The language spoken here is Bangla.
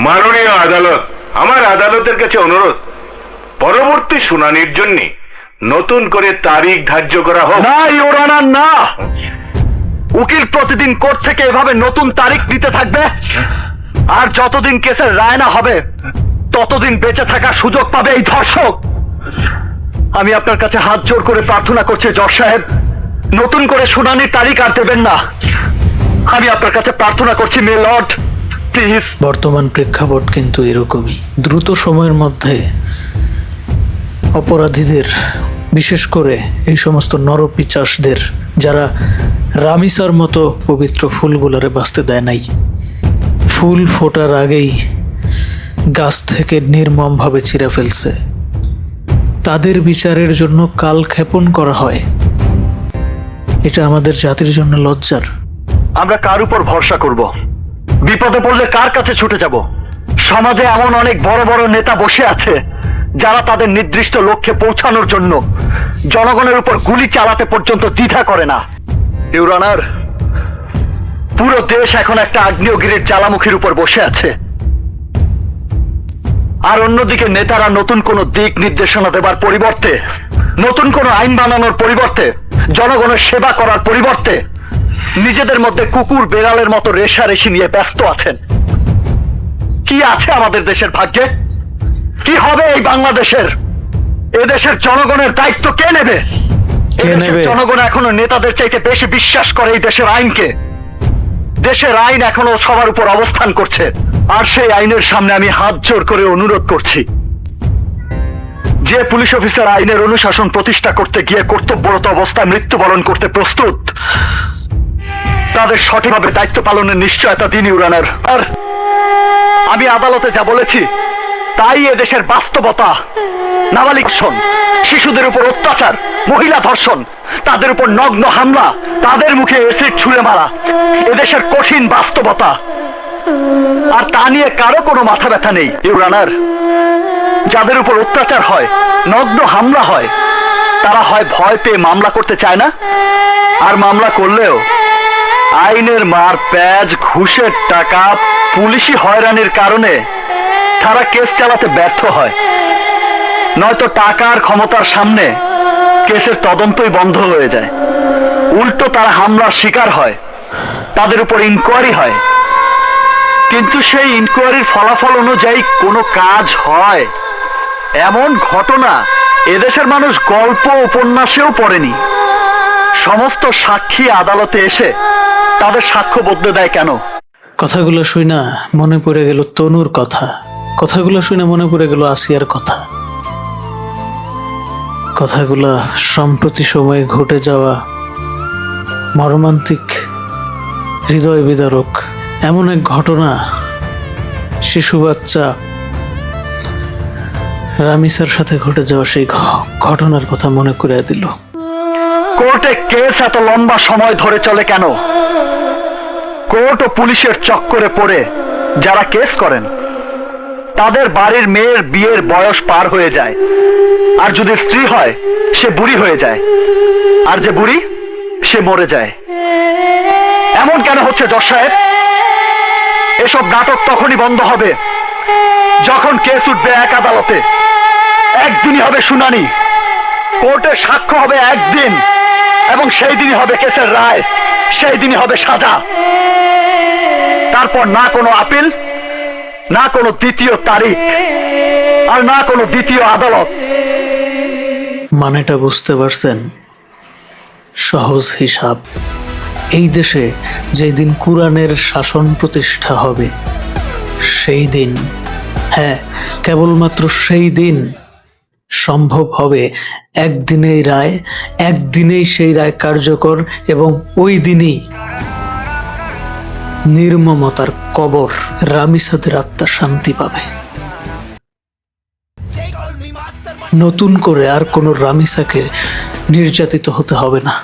মাননীয় আদালত, আমার আদালতের কাছে অনুরোধ, পরবর্তী শুনানির জন্য নতুন করে তারিখ ধার্য করা হোক। না ইওর অনার, না। উকিল প্রতিদিন কোর্ট থেকে এভাবে নতুন তারিখ দিতে থাকবে, আর যতদিন কেসের রায় না হবে ততদিন বেঁচে থাকার সুযোগ পাবে এই ধর্ষক। আমি আপনার কাছে হাত জোর করে প্রার্থনা করছি জজ সাহেব, নতুন করে শুনানির তারিখ আর দেবেন না। আমি আপনার কাছে প্রার্থনা করছি মে লর্ড, প্লিজ। বর্তমান প্রেক্ষাপট কিন্তু এরকমই। দ্রুত সময়ের মধ্যে অপরাধীদের, বিশেষ করে এই সমস্ত নরপিচাসদের, যারা রামিসার মতো পবিত্র ফুলগুলারে বাঁচতে দেয় নাই, ফুল ফোটার আগেই গাছ থেকে নির্মমভাবে ছিঁড়ে ফেলছে, তাদের বিচারের জন্য কাল ক্ষেপণ করা হয়। এটা আমাদের জাতির জন্য লজ্জার। আমরা কার উপর ভরসা করব? বিপদে পড়লে কার কাছে ছুটে যাব? সমাজে এমন অনেক বড় বড় নেতা বসে আছে যারা তাদের নির্দিষ্ট লক্ষ্যে পৌঁছানোর জন্য জনগণের উপর গুলি চালাতে পর্যন্ত দ্বিধা করে না। ইওর অনার, পুরো দেশ এখন একটা আগ্নেয়গিরির জ্বালামুখীর উপর বসে আছে, আর অন্যদিকে নেতারা নতুন কোনো দিক নির্দেশনা দেবার পরিবর্তে, নতুন কোনো আইন বানানোর পরিবর্তে, জনগণের সেবা করার পরিবর্তে নিজেদের মধ্যে কুকুর বেড়ালের মতো রেষারেষি নিয়ে ব্যস্ত আছেন। কি আছে আমাদের দেশের ভাগ্যে? কি হবে এই বাংলাদেশের? এদেশের জনগণের দায়িত্ব কে নেবে? কে নেবে? জনগণ এখনো নেতাদের চাইতে বেশি বিশ্বাস করে এই দেশের আইনকে। দেশের আইন এখনো সবার উপর অবস্থান করছে, আর সেই আইনের সামনে আমি হাত জোর করে অনুরোধ করছি, যে পুলিশ অফিসার আইনের অনুশাসন প্রতিষ্ঠা করতে গিয়ে কর্তব্যরত অবস্থায় মৃত্যুবরণ করতে প্রস্তুত, তাদের সঠিকভাবে দায়িত্ব পালনের নিশ্চয়তা দিন ইওর অনার। আর আমি আদালতে যা বলেছি তাই এদেশের বাস্তবতা। নাবালিক ধর্ষণ, শিশুদের উপর অত্যাচার, মহিলা ধর্ষণ, তাদের উপর নগ্ন হামলা, তাদের মুখে এসিড ছুঁড়ে মারা এদেশের কঠিন বাস্তবতা। আর তা নিয়ে কারো কোনো মাথা ব্যথা নেই ইওর অনার। যাদের উপর অত্যাচার হয়, নগ্ন হামলা হয়, তারা হয় ভয় পেয়ে মামলা করতে চায় না, আর মামলা করলেও আইনের মার প্যাচ, ঘুষের টাকা, পুলিশি হয়রানির কারণে তারা কেস চালাতে ব্যর্থ হয়, নয়তো টাকার ক্ষমতার সামনে কেসের তদন্তই বন্ধ হয়ে যায়। উল্টো তারা হামলার শিকার হয়, তাদের উপর ইনকোয়ারি হয়, কিন্তু সেই ইনকোয়ারির ফলাফল অনুযায়ী কোনো কাজ হয় এমন ঘটনা এদেশের মানুষ গল্প উপন্যাসেও পড়েনি। সমস্ত সাক্ষী আদালতে এসে তাদের সাক্ষ্য বদলে দেয় কেন? কথাগুলো শুই না মনে পড়ে গেল তনুর কথা, কথাগুলো শুনে মনে পড়ে গেল আসিয়ার কথা, কথাগুলা সম্প্রতি সময়ে ঘটে যাওয়া মর্মান্তিক, হৃদয় বিদারক এমন এক ঘটনা। শিশু বাচ্চা রামিসার সাথে ঘটে যাওয়া সেই ঘটনার কথা মনে করে দিল। কোর্টে কেস এত লম্বা সময় ধরে চলে কেন? কোর্ট ও পুলিশের চক্করে পড়ে যারা কেস করেন তাদের বাড়ির মেয়ের বিয়ের বয়স পার হয়ে যায়, আর যদি স্ত্রী হয় সে বুড়ি হয়ে যায়, আর যে বুড়ি সে মরে যায়। এমন কেন হচ্ছে জজ সাহেব? এসব নাটক তখনই বন্ধ হবে যখন কেস উঠবে এক আদালতে, একদিনই হবে শুনানি, কোর্টে সাক্ষ্য হবে একদিন, এবং সেই দিনই হবে কেসের রায়, সেই দিনই হবে সাজা। তারপর না কোনো আপিল, না কোনো দ্বিতীয় তারিখ, আর না কোনো দ্বিতীয় আদালত। মানেটা বুঝতে পারছেন? সহজ হিসাব, এই দেশে যেই দিন কুরআনের শাসন প্রতিষ্ঠা হবে সেই দিন, হ্যাঁ কেবলমাত্র সেই দিন সম্ভব হবে একদিনেই রায়, একদিনেই সেই রায় কার্যকর, এবং ওই দিনই নির্মমতার কবর রামিসাদের আত্মা শান্তি পাবে। নতুন করে আর কোনো রামিসাকে নির্যাতিত হতে হবে না।